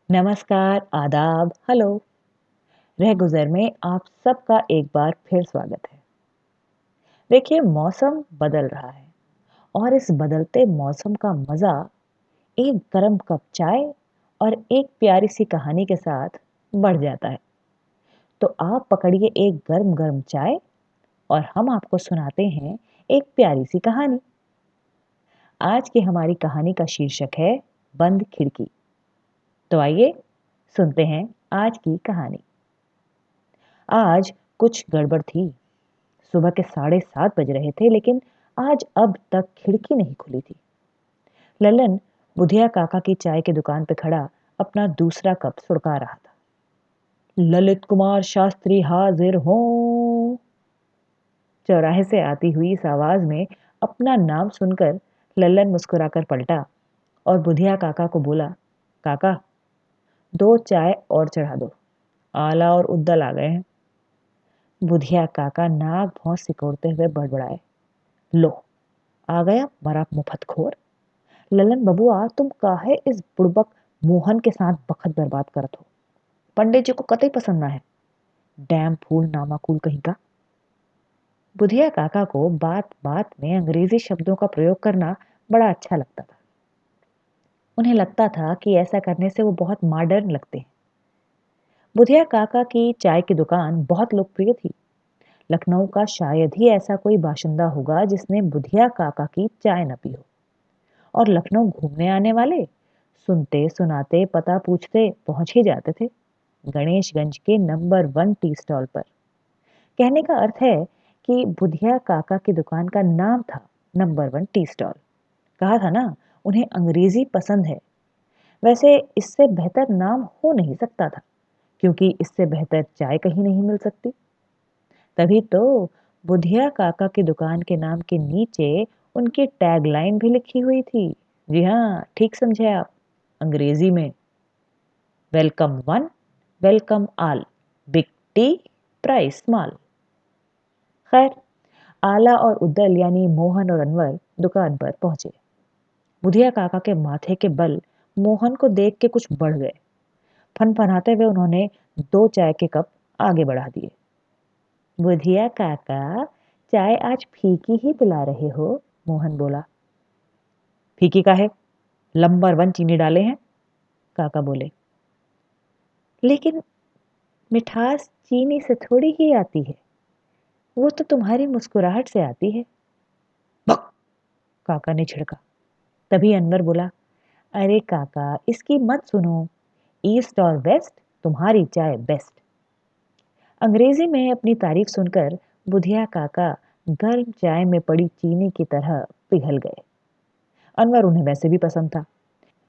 नमस्कार, आदाब, हेलो। रहगुज़र में आप सबका एक बार फिर स्वागत है। देखिए, मौसम बदल रहा है और इस बदलते मौसम का मज़ा एक गरम कप चाय और एक प्यारी सी कहानी के साथ बढ़ जाता है। तो आप पकड़िए एक गरम-गरम चाय और हम आपको सुनाते हैं एक प्यारी सी कहानी। आज की हमारी कहानी का शीर्षक है बंद खिड़की। तो आइए सुनते हैं आज की कहानी। आज कुछ गड़बड़ थी। सुबह के 7:30 बज रहे थे, लेकिन आज अब तक खिड़की नहीं खुली थी। ललन बुधिया काका की चाय की दुकान पे खड़ा अपना दूसरा कप सुड़का रहा था। ललित कुमार शास्त्री हाजिर हों। चौराहे से आती हुई इस आवाज में अपना नाम सुनकर ललन मुस्कुराकर पलटा और बुधिया काका को बोला, काका, 2 चाय और चढ़ा दो। आला और उद्दल आ गए हैं। बुधिया काका नाक भौं सिकोड़ते हुए बड़बड़ाए, लो, आ गया मरा मुफतखोर। ललन बबुआ, तुम काहे इस बुड़बक मोहन के साथ बखत बर्बाद करत हो। पंडित जी को कतई पसंद ना है। डैम फूल नामाकुल कहीं का। बुधिया काका को बात बात में अंग्रेजी शब्दों का प्रयोग करना बड़ा अच्छा लगता था। उन्हें लगता था कि ऐसा करने से वो बहुत मॉडर्न लगते हैं। बुधिया काका की चाय की दुकान बहुत लोकप्रिय थी। लखनऊ का शायद ही ऐसा कोई बाशिंदा होगा जिसने बुधिया काका की चाय न पी हो। और लखनऊ घूमने आने वाले सुनते सुनाते पता पूछते पहुंच ही जाते थे गणेशगंज के नंबर 1 टी स्टॉल पर। कहने का अर्थ है कि बुधिया काका की दुकान का नाम था नंबर 1 टी स्टॉल। कहा था ना, उन्हें अंग्रेजी पसंद है। वैसे इससे बेहतर नाम हो नहीं सकता था, क्योंकि इससे बेहतर चाय कहीं नहीं मिल सकती। तभी तो बुधिया काका की दुकान के नाम के नीचे उनकी टैगलाइन भी लिखी हुई थी। जी हाँ, ठीक समझे आप, अंग्रेजी में। Welcome one, welcome all, big T, price small. खैर, आला और उद्दल यानी मोहन और अनवर दुकान पर पहुंचे। बुधिया काका के माथे के बल मोहन को देख के कुछ बढ़ गए। फनफनाते हुए उन्होंने 2 चाय के कप आगे बढ़ा दिए। बुधिया काका, चाय आज फीकी ही पिला रहे हो, मोहन बोला। फीकी का है, नंबर 1 चीनी डाले हैं, काका बोले। लेकिन मिठास चीनी से थोड़ी ही आती है, वो तो तुम्हारी मुस्कुराहट से आती है। बक, काका ने छिड़का। तभी अनवर बोला, अरे काका, इसकी मत सुनो। ईस्ट और वेस्ट, तुम्हारी चाय बेस्ट। अंग्रेजी में अपनी तारीफ सुनकर बुधिया काका गर्म चाय में पड़ी चीनी की तरह पिघल गए। अनवर उन्हें वैसे भी पसंद था,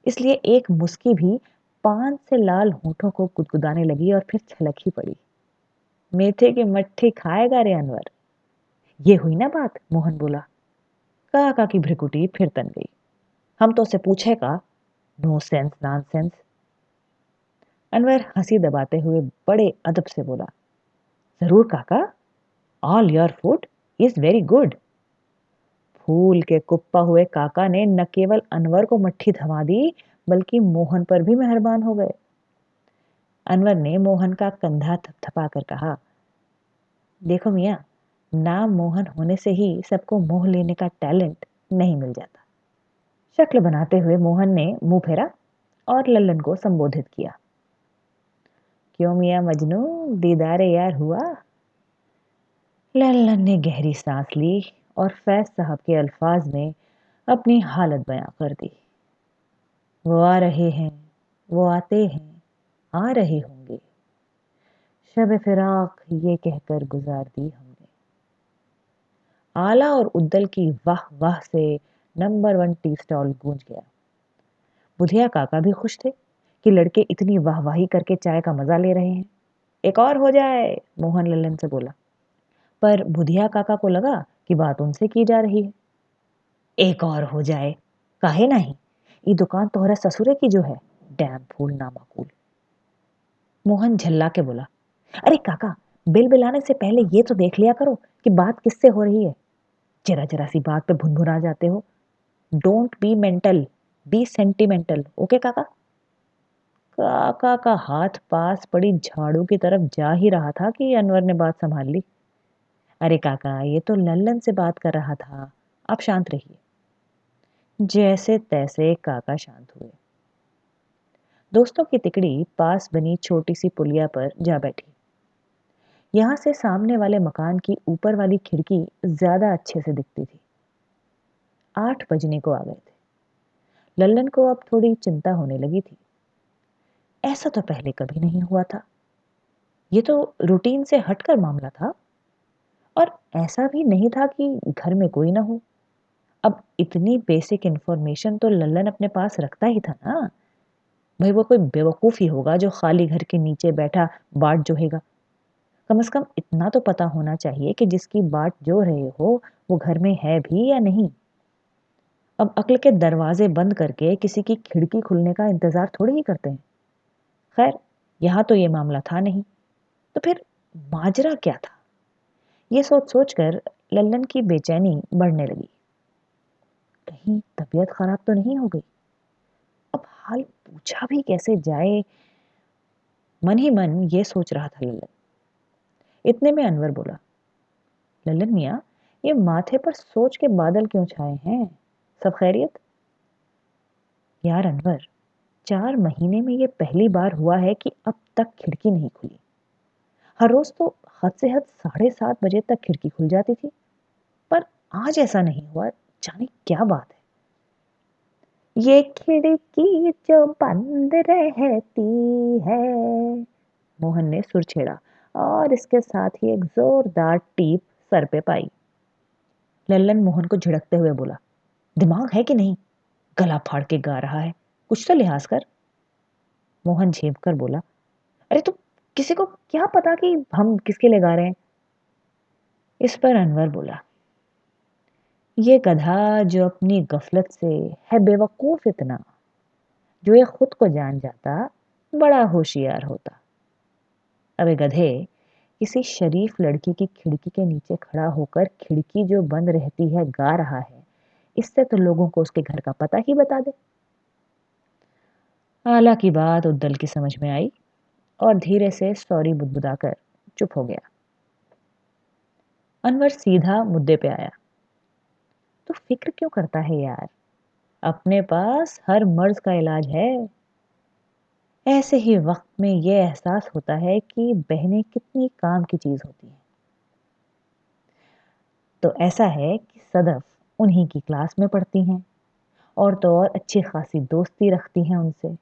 इसलिए एक मुस्की भी पान से लाल होठों को गुदगुदाने लगी और फिर छलक ही पड़ी। मीठे की मट्ठी खाएगा रे अनवर। ये हुई ना बात, मोहन बोला। काका की भ्रिकुटी फिर तन गई। हम तो उसे पूछेगा, नो सेंस नॉनसेंस। अनवर हंसी दबाते हुए बड़े अदब से बोला, जरूर काका, all your food is very good. फूल के कुप्पा हुए काका ने न केवल अनवर को मट्ठी थमा दी, बल्कि मोहन पर भी मेहरबान हो गए। अनवर ने मोहन का कंधा थपथपा कर कहा, देखो मियाँ, नाम मोहन होने से ही सबको मोह लेने का टैलेंट नहीं मिल जाता। शक्ल बनाते हुए मोहन ने मुंह फेरा और लल्लन को संबोधित किया, क्यों मियाँ मजनू, दीदारे यार हुआ। लल्लन ने गहरी सांस ली और फैज साहब के अल्फाज में अपनी हालत बयां कर दी। वो आ रहे हैं, वो आते हैं, आ रहे होंगे, शब फिराक ये कहकर गुजार दी हमने। आला और उद्दल की वाह वाह से नंबर 1 टी स्टॉल गूंज गया। बुधिया काका भी खुश थे कि लड़के इतनी वाहवाही करके चाय का मजा ले रहे हैं। एक और हो जाए, मोहन लल्लन से बोला। पर बुधिया काका को लगा कि बात उनसे की जा रही है। एक और हो जाए, काहे नहीं, ये दुकान तोहरा ससुरे की जो है, डैम फूल नामाकुल। मोहन झल्ला के बोला, अरे काका, बिल बिलाने से पहले ये तो देख लिया करो कि बात किससे हो रही है। जरा जरा सी बात पे भुनभुना जाते हो। Don't be mental, be sentimental, okay काका। काका का हाथ पास पड़ी झाड़ू की तरफ जा ही रहा था कि अनवर ने बात संभाल ली। अरे काका, ये तो लल्लन से बात कर रहा था, आप शांत रहिए। जैसे तैसे काका शांत हुए। दोस्तों की तिकड़ी पास बनी छोटी सी पुलिया पर जा बैठी। यहाँ से सामने वाले मकान की ऊपर वाली खिड़की ज्यादा अच्छे से दिखती थी। 8 बजने को आ गए थे। लल्लन को अब थोड़ी चिंता होने लगी थी। ऐसा तो पहले कभी नहीं हुआ था। ये तो रूटीन से हटकर मामला था। और ऐसा भी नहीं था कि घर में कोई ना हो। अब इतनी बेसिक इंफॉर्मेशन तो लल्लन अपने पास रखता ही था ना। भाई वो कोई बेवकूफ ही होगा जो खाली घर के नीचे बैठा बाट जोहेगा। कम से कम इतना तो पता होना चाहिए कि जिसकी बाट जो रहे हो वो घर में है भी या नहीं। अब अक्ल के दरवाजे बंद करके किसी की खिड़की खुलने का इंतजार थोड़ी ही करते हैं। खैर, यहां तो ये मामला था नहीं। तो फिर माजरा क्या था? ये सोच सोच कर लल्लन की बेचैनी बढ़ने लगी। कहीं तबीयत खराब तो नहीं हो गई? अब हाल पूछा भी कैसे जाए? मन ही मन ये सोच रहा था लल्लन। इतने में अनवर बोला, लल्लन मियाँ, ये माथे पर सोच के बादल क्यों छाए हैं? सब खैरियत? यार अनवर, 4 महीने में ये पहली बार हुआ है कि अब तक खिड़की नहीं खुली। हर रोज तो हद से हद 7:30 बजे तक खिड़की खुल जाती थी। पर आज ऐसा नहीं हुआ। जाने क्या बात है। ये खिड़की जो बंद रहती है, मोहन ने सुर छेड़ा और इसके साथ ही एक जोरदार टीप सर पे पाई। लल्लन मोहन को झिड़कते हुए बोला, दिमाग है कि नहीं? गला फाड़ के गा रहा है, कुछ तो लिहाज कर। मोहन झेप कर बोला, अरे तू, किसी को क्या पता कि हम किसके लिए गा रहे हैं? इस पर अनवर बोला, ये गधा जो अपनी गफलत से है बेवकूफ इतना, जो ये खुद को जान जाता बड़ा होशियार होता। अबे गधे, किसी शरीफ लड़की की खिड़की के नीचे खड़ा होकर खिड़की जो बंद रहती है गा रहा है, इससे तो लोगों को उसके घर का पता ही बता दे। आला की बात उद्दल की समझ में आई और धीरे से सॉरी बुदबुदाकर चुप हो गया। अनवर सीधा मुद्दे पे आया, तो फिक्र क्यों करता है यार? अपने पास हर मर्ज का इलाज है। ऐसे ही वक्त में ये एहसास होता है कि बहनें कितनी काम की चीज होती हैं। तो ऐसा है कि सदफ उन्हीं की क्लास में पढ़ती हैं और तो और अच्छी खासी दोस्ती रखती हैं उनसे।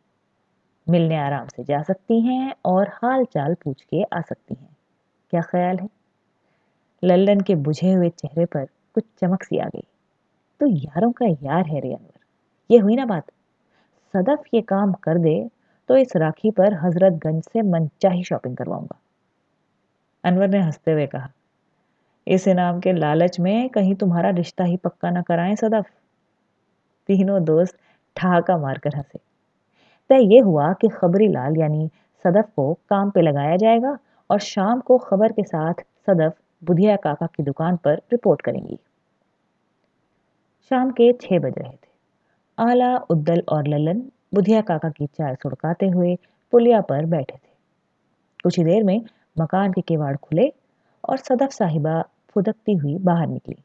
मिलने आराम से जा सकती हैं और हाल चाल पूछ के आ सकती हैं। क्या ख्याल है? लल्लन के बुझे हुए चेहरे पर कुछ चमक सी आ गई। तो यारों का यार है रे अनवर। ये हुई ना बात। सदफ ये काम कर दे तो इस राखी पर हजरतगंज से मनचाही शॉपिंग करवाऊंगा। अनवर ने हंसते हुए कहा, इस इनाम के लालच में कहीं तुम्हारा रिश्ता ही पक्का ना कराएं सदफ। तीनों दोस्त ठहाका मारकर हंसे। तय ये हुआ कि खबरी लाल यानी सदफ को काम पे लगाया जाएगा और शाम को खबर के साथ सदफ बुधिया काका की दुकान पर रिपोर्ट करेंगी। शाम के 6 बज रहे थे। आला, उद्दल और लल्लन बुधिया काका की चाय सुड़काते हुए पुलिया पर बैठे थे। कुछ ही देर में मकान के किवाड़ खुले और सदफ साहिबा फुदकती हुई बाहर निकली।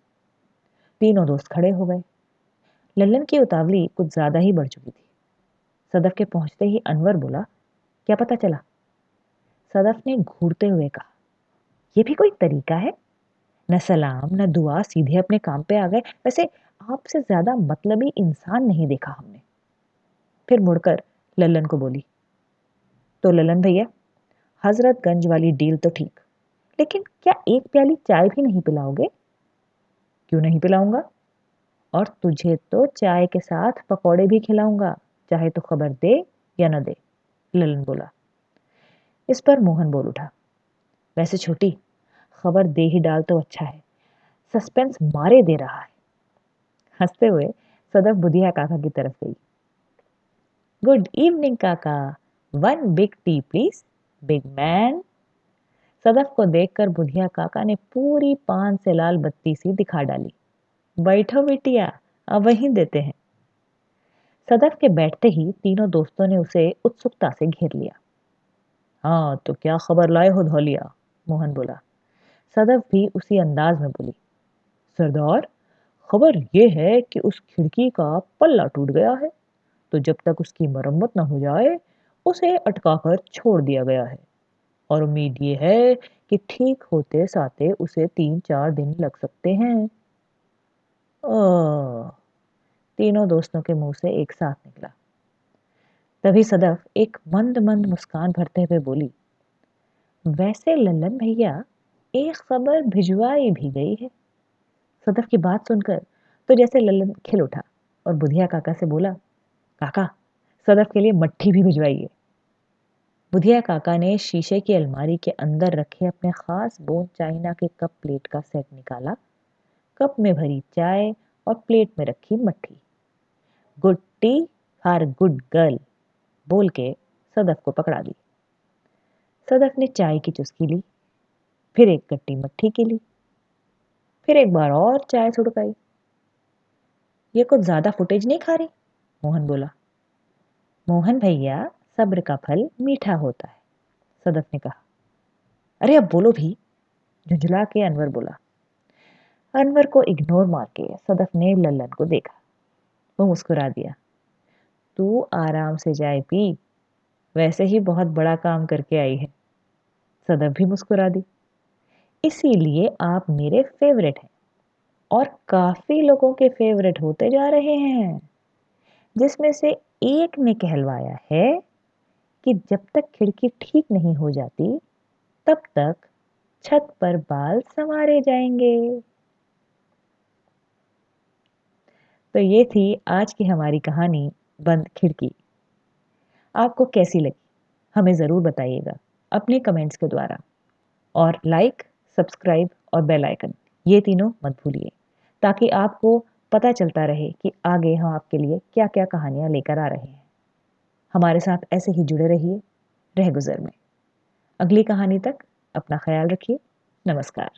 तीनों दोस्त खड़े हो गए। लल्लन की उतावली कुछ ज्यादा ही बढ़ चुकी थी। सदफ के पहुंचते ही अनवर बोला, क्या पता चला? सदफ ने घूरते हुए कहा, यह भी कोई तरीका है? न सलाम न दुआ, सीधे अपने काम पे आ गए। वैसे आपसे ज्यादा मतलबी इंसान नहीं देखा हमने। फिर मुड़कर लल्लन को बोली, तो लल्लन भैया, हजरतगंज वाली डील तो ठीक, लेकिन क्या एक प्याली चाय भी नहीं पिलाओगे? क्यों नहीं पिलाऊंगा? और तुझे तो चाय के साथ पकौड़े भी खिलाऊंगा, चाहे तो खबर दे या न दे, ललन बोला। इस पर मोहन बोल उठा, वैसे छोटी, खबर दे ही डाल तो अच्छा है, सस्पेंस मारे दे रहा है। हंसते हुए सदफ बुधिया काका की तरफ गई। गुड इवनिंग काका, one big tea please, big man. Sadaf को देखकर बुधिया काका ने पूरी पान से लाल बत्ती सी दिखा डाली। बैठो बिटिया, अब वहीं देते हैं। सदफ के बैठते ही तीनों दोस्तों ने उसे उत्सुकता से घेर लिया। हाँ, तो क्या खबर लाए हो धौलिया? मोहन बोला। सदफ भी उसी अंदाज में बोली। सरदार, खबर ये है कि उस खिड़की का पल्ला टूट गया है, तो जब तक उसकी मरम्मत न हो जाए उसे अटकाकर छोड़ दिया गया है, और उम्मीद ये है कि ठीक होते साथे उसे 3-4 दिन लग सकते हैं। ओह! तीनों दोस्तों के मुंह से एक साथ निकला। तभी सदफ एक मंद मंद मुस्कान भरते हुए बोली, वैसे लल्लन भैया, एक खबर भिजवाई भी गई है। सदफ की बात सुनकर तो जैसे लल्लन खिल उठा और बुधिया काका से बोला, काका, सदफ के लिए मट्ठी भी भिजवाइए। बुधिया काका ने शीशे की अलमारी के अंदर रखे अपने खास बोन चाइना के कप प्लेट का सेट निकाला, कप में भरी चाय और प्लेट में रखी मट्ठी। Good tea for good girl बोल के सदफ को पकड़ा दी। सदफ ने चाय की चुस्की ली, फिर एक कट्टी मट्ठी की ली, फिर एक बार और चाय सुड़काई। ये कुछ ज्यादा फुटेज नहीं खा रही? मोहन बोला। मोहन भैया, सब्र का फल मीठा होता है, सदफ ने कहा। अरे अब बोलो भी, झुंझला के अनवर बोला। अनवर को इग्नोर मार के सदफ ने लल्लन को देखा। वो मुस्कुरा दिया। तू आराम से चाय पी, वैसे ही बहुत बड़ा काम करके आई है। सदफ भी मुस्कुरा दी। इसीलिए आप मेरे फेवरेट हैं, और काफी लोगों के फेवरेट होते जा रहे हैं, जिसमें से एक ने कहलवाया है कि जब तक खिड़की ठीक नहीं हो जाती तब तक छत पर बाल संवारे जाएंगे। तो ये थी आज की हमारी कहानी बंद खिड़की। आपको कैसी लगी हमें ज़रूर बताइएगा अपने कमेंट्स के द्वारा, और लाइक, सब्सक्राइब और बेल आइकन, ये तीनों मत भूलिए, ताकि आपको पता चलता रहे कि आगे हम आपके लिए क्या क्या कहानियाँ लेकर आ रहे हैं। हमारे साथ ऐसे ही जुड़े रहिए रह गुजर में। अगली कहानी तक अपना ख्याल रखिए। नमस्कार।